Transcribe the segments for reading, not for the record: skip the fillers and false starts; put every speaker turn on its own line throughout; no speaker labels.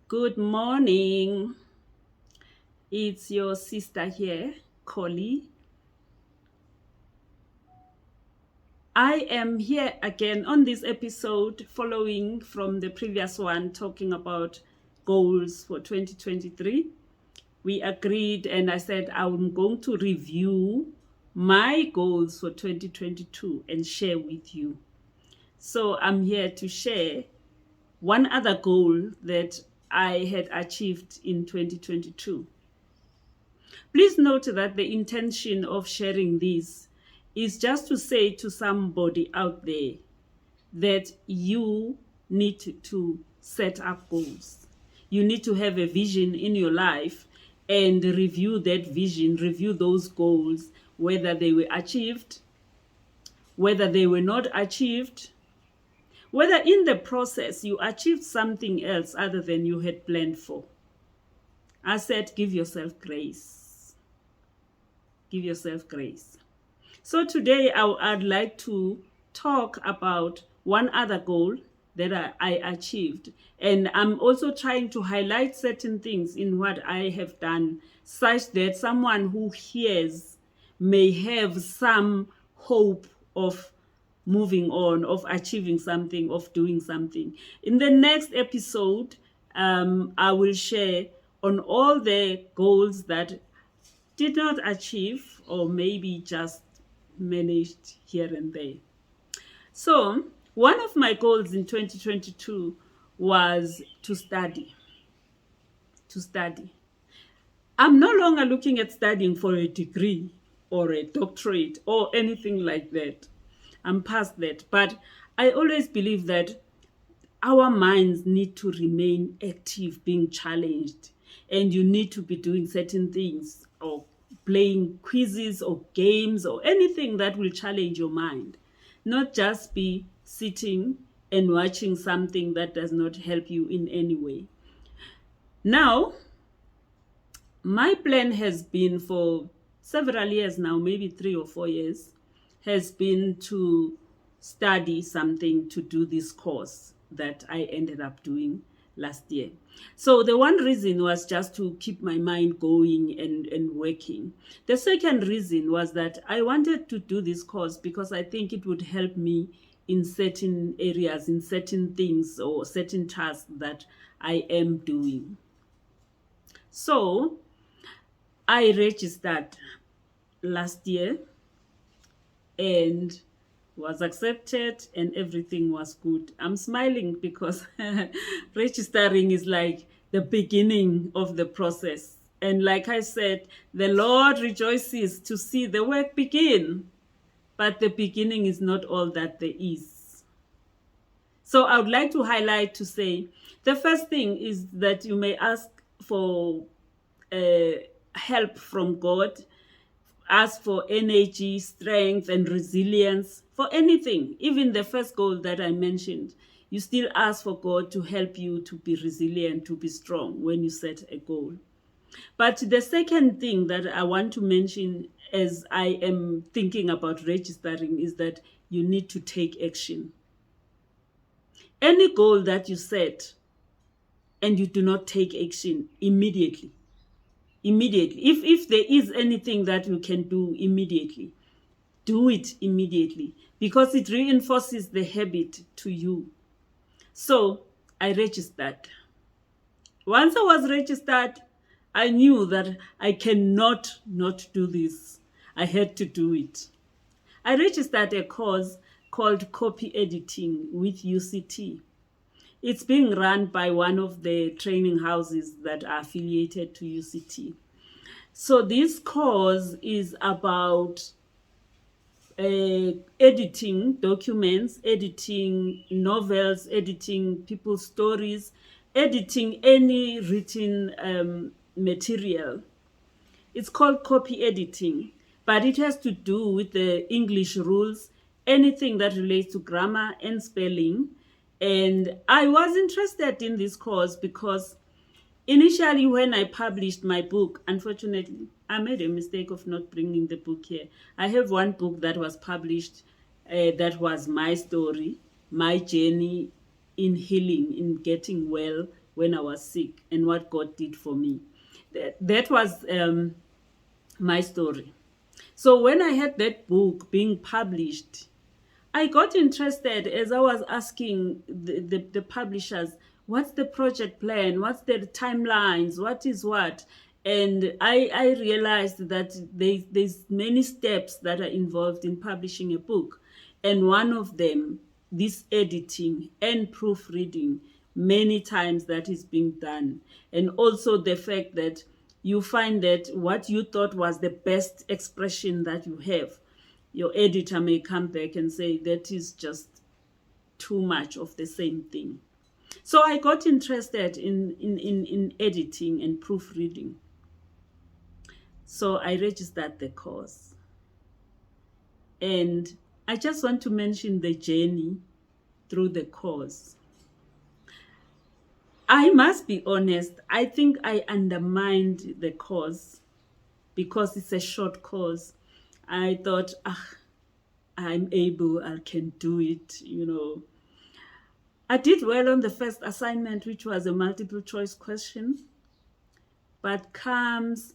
Good morning. It's your sister here, Collie. I am here again on this episode, following from the previous one, talking about goals for 2023. We agreed, and I said I'm going to review my goals for 2022 and share with you. So I'm here to share one other goal that I had achieved in 2022. Please note that the intention of sharing this is just to say to somebody out there that you need to set up goals. You need to have a vision in your life and review that vision, review those goals, whether they were achieved, whether they were not achieved, whether in the process you achieved something else other than you had planned for. I said, give yourself grace. Give yourself grace. So today I'd like to talk about one other goal that I achieved. And I'm also trying to highlight certain things in what I have done, such that someone who hears may have some hope of moving on, of achieving something, of doing something. In the next episode, I will share on all the goals that did not achieve, or maybe just managed here and there. So, one of my goals in 2022 was to study. To study. I'm no longer looking at studying for a degree or a doctorate or anything like that. I'm past that. But I always believe that our minds need to remain active, being challenged, and you need to be doing certain things or playing quizzes or games or anything that will challenge your mind, not just be sitting and watching something that does not help you in any way. Now, my plan has been for several years now, maybe 3 or 4 years, has been to study something, to do this course that I ended up doing last year. So the one reason was just to keep my mind going and working. The second reason was that I wanted to do this course because I think it would help me in certain areas, in certain things or certain tasks that I am doing. So I registered last year and was accepted and everything was good. I'm smiling because registering is like the beginning of the process. And like I said, the Lord rejoices to see the work begin, but the beginning is not all that there is. So I would like to highlight to say, the first thing is that you may ask for help from God. Ask for energy, strength, and resilience for anything. Even the first goal that I mentioned, you still ask for God to help you to be resilient, to be strong when you set a goal. But the second thing that I want to mention as I am thinking about registering is that you need to take action. Any goal that you set and you do not take action immediately, if there is anything that you can do immediately, do it immediately, because it reinforces the habit to you. So I registered. Once I was registered, I knew that I cannot not do this. I had to do it. I registered a course called Copy Editing with UCT. It's being run by one of the training houses that are affiliated to UCT. So this course is about editing documents, editing novels, editing people's stories, editing any written material. It's called copy editing, but it has to do with the English rules, anything that relates to grammar and spelling. And I was interested in this course because initially, when I published my book, unfortunately, I made a mistake of not bringing the book here. I have one book that was published that was my story, my journey in healing, in getting well when I was sick and what God did for me. That was my story. So when I had that book being published, I got interested as I was asking the publishers, what's the project plan? What's the timelines? What is what? And I realized that there's many steps that are involved in publishing a book. And one of them, this editing and proofreading, many times that is being done. And also the fact that you find that what you thought was the best expression that you have, your editor may come back and say that is just too much of the same thing. So I got interested in editing and proofreading. So I registered the course. And I just want to mention the journey through the course. I must be honest, I think I undermined the course because it's a short course. I thought, I'm able, I can do it, I did well on the first assignment, which was a multiple choice question, but comes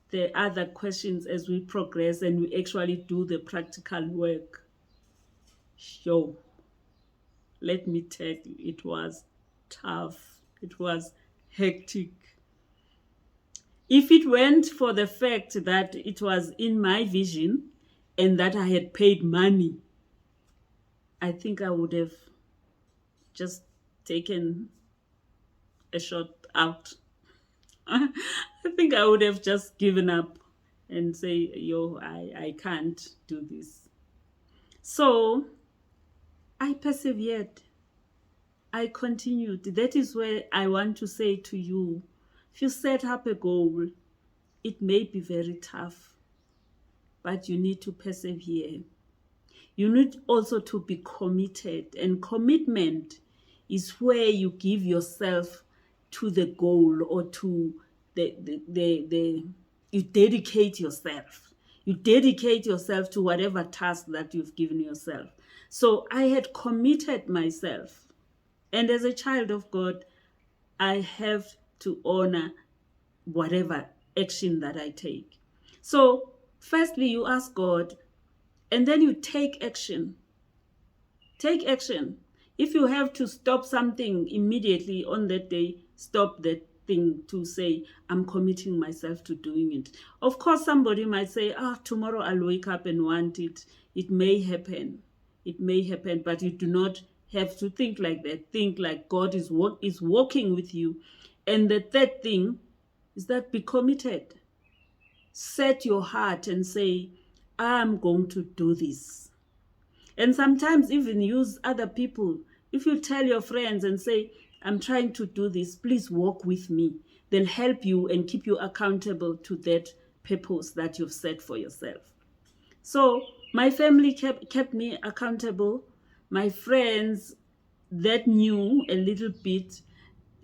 the other questions as we progress and we actually do the practical work. Sure, let me tell you, it was tough. It was hectic. If it weren't for the fact that it was in my vision and that I had paid money, I think I would have just taken a shot out. I think I would have just given up and say, I can't do this. So I persevered. I continued. That is where I want to say to you, if you set up a goal, it may be very tough, but you need to persevere. You need also to be committed, and commitment is where you give yourself to the goal or to you dedicate yourself. You dedicate yourself to whatever task that you've given yourself. So I had committed myself. And as a child of God, I have to honor whatever action that I take. So firstly, you ask God, and then you take action. Take action. If you have to stop something immediately on that day, stop that thing to say, I'm committing myself to doing it. Of course, somebody might say, tomorrow I'll wake up and want it. It may happen. It may happen, but you do not have to think like that. Think like God is working with you. And the third thing is that be committed. Set your heart and say, I'm going to do this. And sometimes even use other people. If you tell your friends and say, I'm trying to do this, please walk with me. They'll help you and keep you accountable to that purpose that you've set for yourself. So my family kept me accountable. My friends that knew a little bit,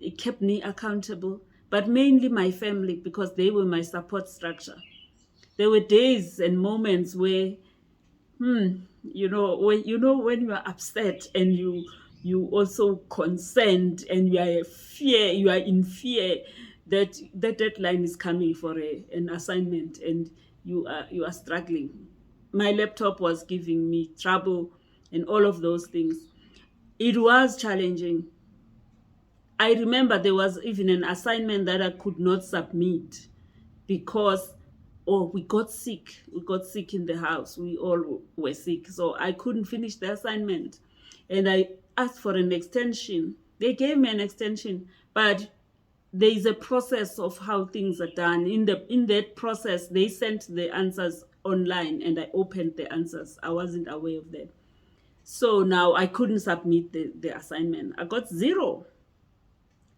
it kept me accountable. But mainly my family, because they were my support structure. There were days and moments where, when you are upset and you also concerned and you are in fear that the deadline is coming for an assignment and you are struggling. My laptop was giving me trouble and all of those things. It was challenging. I remember there was even an assignment that I could not submit because we got sick. We got sick in the house. We all were sick. So I couldn't finish the assignment. And I asked for an extension. They gave me an extension, but there is a process of how things are done. In that process, they sent the answers online and I opened the answers. I wasn't aware of that. So now I couldn't submit the assignment. I got 0.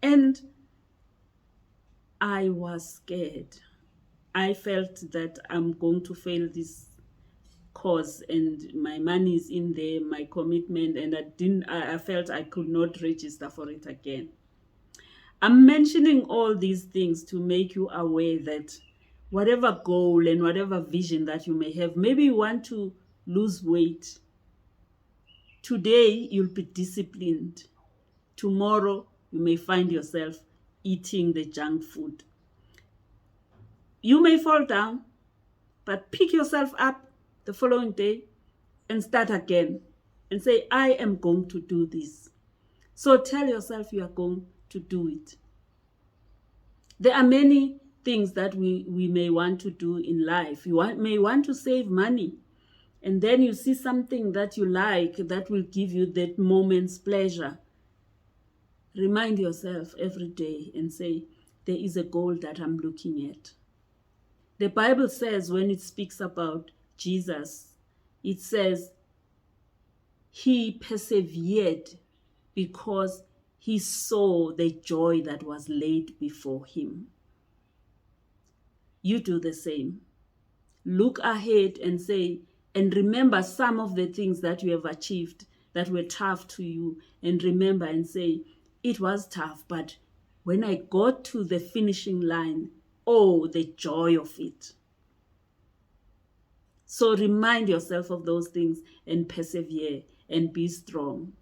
And I was scared. I felt that I'm going to fail this course and my money is in there, my commitment, and I felt I could not register for it again. I'm mentioning all these things to make you aware that whatever goal and whatever vision that you may have, maybe you want to lose weight. Today, you'll be disciplined. Tomorrow, you may find yourself eating the junk food. You may fall down, but pick yourself up the following day and start again and say, I am going to do this. So tell yourself you are going to do it. There are many things that we may want to do in life. You may want to save money, and then you see something that you like that will give you that moment's pleasure. Remind yourself every day and say, there is a goal that I'm looking at. The Bible says, when it speaks about Jesus, it says he persevered because he saw the joy that was laid before him. You do the same. Look ahead and say, and remember some of the things that you have achieved that were tough to you, and remember and say, it was tough, but when I got to the finishing line, oh, the joy of it. So remind yourself of those things and persevere and be strong.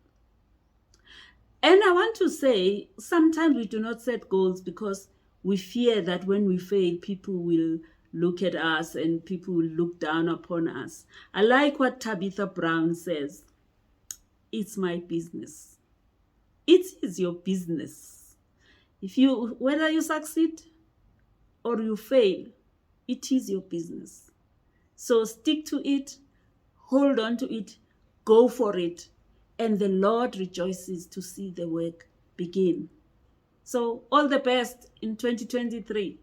And I want to say, sometimes we do not set goals because we fear that when we fail, people will look at us and people will look down upon us. I like what Tabitha Brown says. It's my business. It is your business. Whether you succeed or you fail, it is your business. So stick to it, hold on to it, go for it, and the Lord rejoices to see the work begin. So all the best in 2023.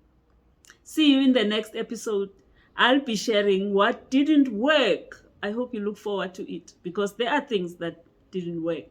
See you in the next episode. I'll be sharing what didn't work. I hope you look forward to it because there are things that didn't work.